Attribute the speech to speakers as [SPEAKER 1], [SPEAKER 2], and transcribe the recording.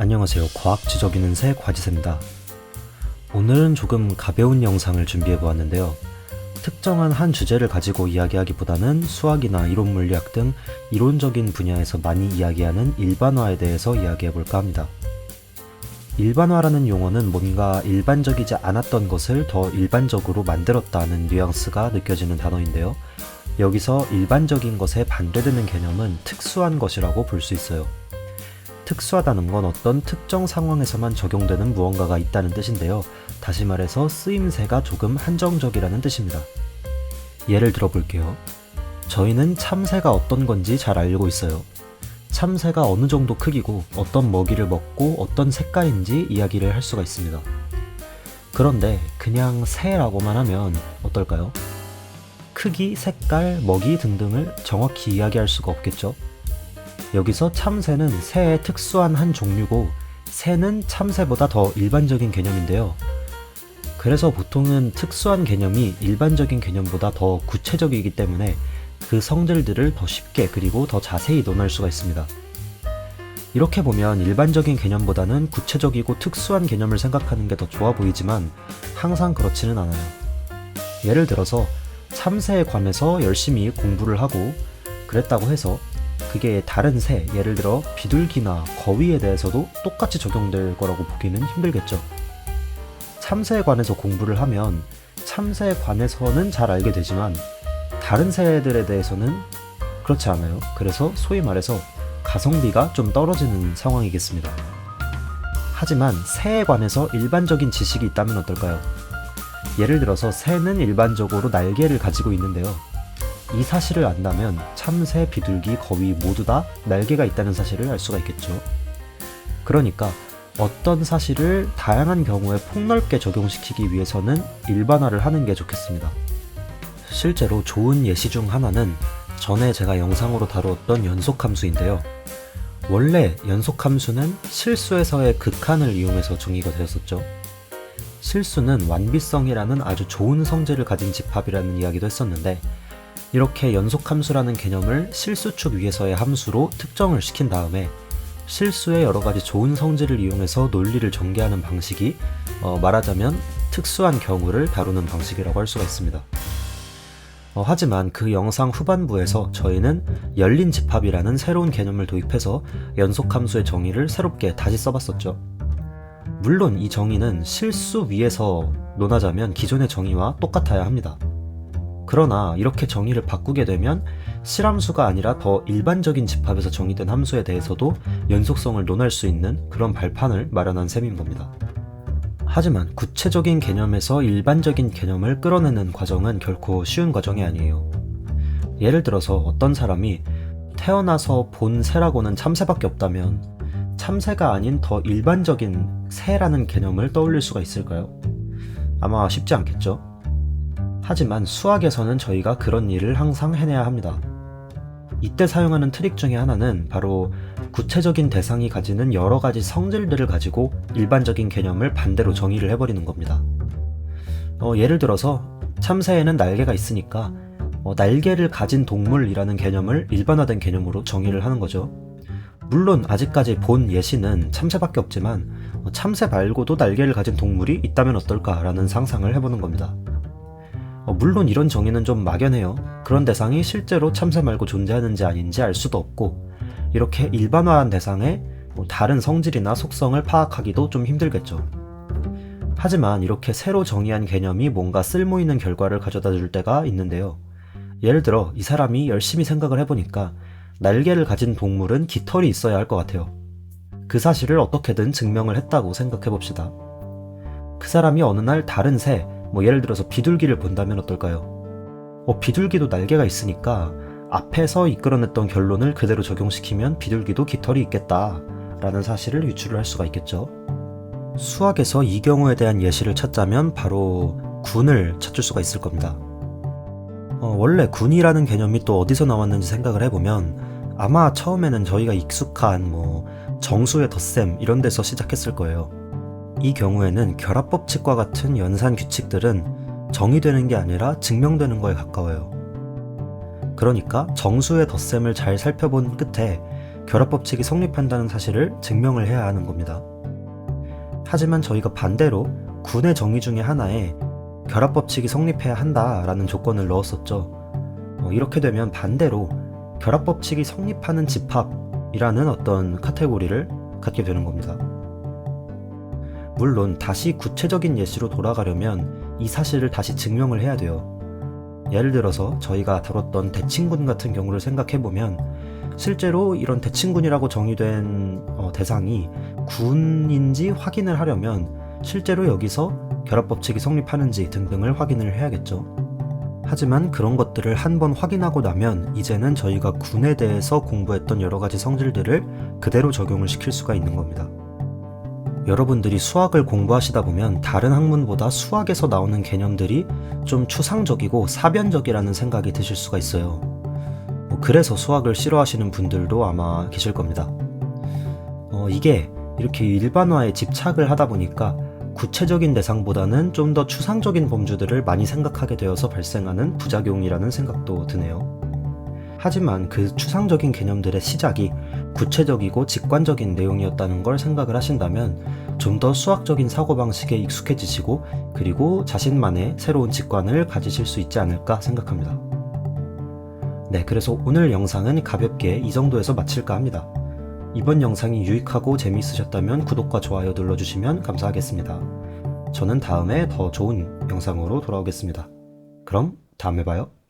[SPEAKER 1] 안녕하세요. 과학 지적이는 새 과지새입니다. 오늘은 조금 가벼운 영상을 준비해 보았는데요. 특정한 한 주제를 가지고 이야기하기보다는 수학이나 이론 물리학 등 이론적인 분야에서 많이 이야기하는 일반화에 대해서 이야기해 볼까 합니다. 일반화라는 용어는 뭔가 일반적이지 않았던 것을 더 일반적으로 만들었다는 뉘앙스가 느껴지는 단어인데요. 여기서 일반적인 것에 반대되는 개념은 특수한 것이라고 볼 수 있어요. 특수하다는 건 어떤 특정 상황에서만 적용되는 무언가가 있다는 뜻인데요. 다시 말해서 쓰임새가 조금 한정적이라는 뜻입니다. 예를 들어 볼게요. 저희는 참새가 어떤 건지 잘 알고 있어요. 참새가 어느 정도 크기고 어떤 먹이를 먹고 어떤 색깔인지 이야기를 할 수가 있습니다. 그런데 그냥 새라고만 하면 어떨까요? 크기, 색깔, 먹이 등등을 정확히 이야기할 수가 없겠죠? 여기서 참새는 새의 특수한 한 종류고 새는 참새보다 더 일반적인 개념인데요. 그래서 보통은 특수한 개념이 일반적인 개념보다 더 구체적이기 때문에 그 성질들을 더 쉽게 그리고 더 자세히 논할 수가 있습니다. 이렇게 보면 일반적인 개념보다는 구체적이고 특수한 개념을 생각하는 게 더 좋아 보이지만 항상 그렇지는 않아요. 예를 들어서 참새에 관해서 열심히 공부를 하고 그랬다고 해서 그게 다른 새, 예를 들어 비둘기나 거위에 대해서도 똑같이 적용될 거라고 보기는 힘들겠죠. 참새에 관해서 공부를 하면 참새에 관해서는 잘 알게 되지만 다른 새들에 대해서는 그렇지 않아요. 그래서 소위 말해서 가성비가 좀 떨어지는 상황이겠습니다. 하지만 새에 관해서 일반적인 지식이 있다면 어떨까요? 예를 들어서 새는 일반적으로 날개를 가지고 있는데요. 이 사실을 안다면 참새, 비둘기, 거위 모두 다 날개가 있다는 사실을 알 수가 있겠죠. 그러니까 어떤 사실을 다양한 경우에 폭넓게 적용시키기 위해서는 일반화를 하는 게 좋겠습니다. 실제로 좋은 예시 중 하나는 전에 제가 영상으로 다루었던 연속함수인데요. 원래 연속함수는 실수에서의 극한을 이용해서 정의가 되었었죠. 실수는 완비성이라는 아주 좋은 성질을 가진 집합이라는 이야기도 했었는데 이렇게 연속함수라는 개념을 실수축 위에서의 함수로 특정을 시킨 다음에 실수의 여러가지 좋은 성질을 이용해서 논리를 전개하는 방식이 말하자면 특수한 경우를 다루는 방식이라고 할 수가 있습니다. 하지만 그 영상 후반부에서 저희는 열린 집합이라는 새로운 개념을 도입해서 연속함수의 정의를 새롭게 다시 써봤었죠. 물론 이 정의는 실수 위에서 논하자면 기존의 정의와 똑같아야 합니다. 그러나 이렇게 정의를 바꾸게 되면 실함수가 아니라 더 일반적인 집합에서 정의된 함수에 대해서도 연속성을 논할 수 있는 그런 발판을 마련한 셈인 겁니다. 하지만 구체적인 개념에서 일반적인 개념을 끌어내는 과정은 결코 쉬운 과정이 아니에요. 예를 들어서 어떤 사람이 태어나서 본 새라고는 참새밖에 없다면 참새가 아닌 더 일반적인 새라는 개념을 떠올릴 수가 있을까요? 아마 쉽지 않겠죠? 하지만 수학에서는 저희가 그런 일을 항상 해내야 합니다. 이때 사용하는 트릭 중에 하나는 바로 구체적인 대상이 가지는 여러 가지 성질들을 가지고 일반적인 개념을 반대로 정의를 해버리는 겁니다. 예를 들어서 참새에는 날개가 있으니까 날개를 가진 동물이라는 개념을 일반화된 개념으로 정의를 하는 거죠. 물론 아직까지 본 예시는 참새밖에 없지만 참새 말고도 날개를 가진 동물이 있다면 어떨까라는 상상을 해보는 겁니다. 물론 이런 정의는 좀 막연해요. 그런 대상이 실제로 참새 말고 존재하는지 아닌지 알 수도 없고 이렇게 일반화한 대상의 다른 성질이나 속성을 파악하기도 좀 힘들겠죠. 하지만 이렇게 새로 정의한 개념이 뭔가 쓸모있는 결과를 가져다 줄 때가 있는데요. 예를 들어 이 사람이 열심히 생각을 해보니까 날개를 가진 동물은 깃털이 있어야 할 것 같아요. 그 사실을 어떻게든 증명을 했다고 생각해봅시다. 그 사람이 어느 날 다른 새, 예를 들어서 비둘기를 본다면 어떨까요? 비둘기도 날개가 있으니까 앞에서 이끌어냈던 결론을 그대로 적용시키면 비둘기도 깃털이 있겠다 라는 사실을 유추를 할 수가 있겠죠. 수학에서 이 경우에 대한 예시를 찾자면 바로 군을 찾을 수가 있을 겁니다. 원래 군이라는 개념이 또 어디서 나왔는지 생각을 해보면 아마 처음에는 저희가 익숙한 정수의 덧셈 이런 데서 시작했을 거예요. 이 경우에는 결합법칙과 같은 연산 규칙들은 정의되는 게 아니라 증명되는 거에 가까워요. 그러니까 정수의 덧셈을 잘 살펴본 끝에 결합법칙이 성립한다는 사실을 증명을 해야 하는 겁니다. 하지만 저희가 반대로 군의 정의 중에 하나에 결합법칙이 성립해야 한다라는 조건을 넣었었죠. 이렇게 되면 반대로 결합법칙이 성립하는 집합이라는 어떤 카테고리를 갖게 되는 겁니다. 물론 다시 구체적인 예시로 돌아가려면 이 사실을 다시 증명을 해야 돼요. 예를 들어서 저희가 다뤘던 대칭군 같은 경우를 생각해보면 실제로 이런 대칭군이라고 정의된 대상이 군인지 확인을 하려면 실제로 여기서 결합법칙이 성립하는지 등등을 확인을 해야겠죠. 하지만 그런 것들을 한번 확인하고 나면 이제는 저희가 군에 대해서 공부했던 여러 가지 성질들을 그대로 적용을 시킬 수가 있는 겁니다. 여러분들이 수학을 공부하시다 보면 다른 학문보다 수학에서 나오는 개념들이 좀 추상적이고 사변적이라는 생각이 드실 수가 있어요. 그래서 수학을 싫어하시는 분들도 아마 계실 겁니다. 이게 이렇게 일반화에 집착을 하다 보니까 구체적인 대상보다는 좀 더 추상적인 범주들을 많이 생각하게 되어서 발생하는 부작용이라는 생각도 드네요. 하지만 그 추상적인 개념들의 시작이 구체적이고 직관적인 내용이었다는 걸 생각을 하신다면 좀 더 수학적인 사고방식에 익숙해지시고 그리고 자신만의 새로운 직관을 가지실 수 있지 않을까 생각합니다. 네, 그래서 오늘 영상은 가볍게 이 정도에서 마칠까 합니다. 이번 영상이 유익하고 재미있으셨다면 구독과 좋아요 눌러주시면 감사하겠습니다. 저는 다음에 더 좋은 영상으로 돌아오겠습니다. 그럼 다음에 봐요.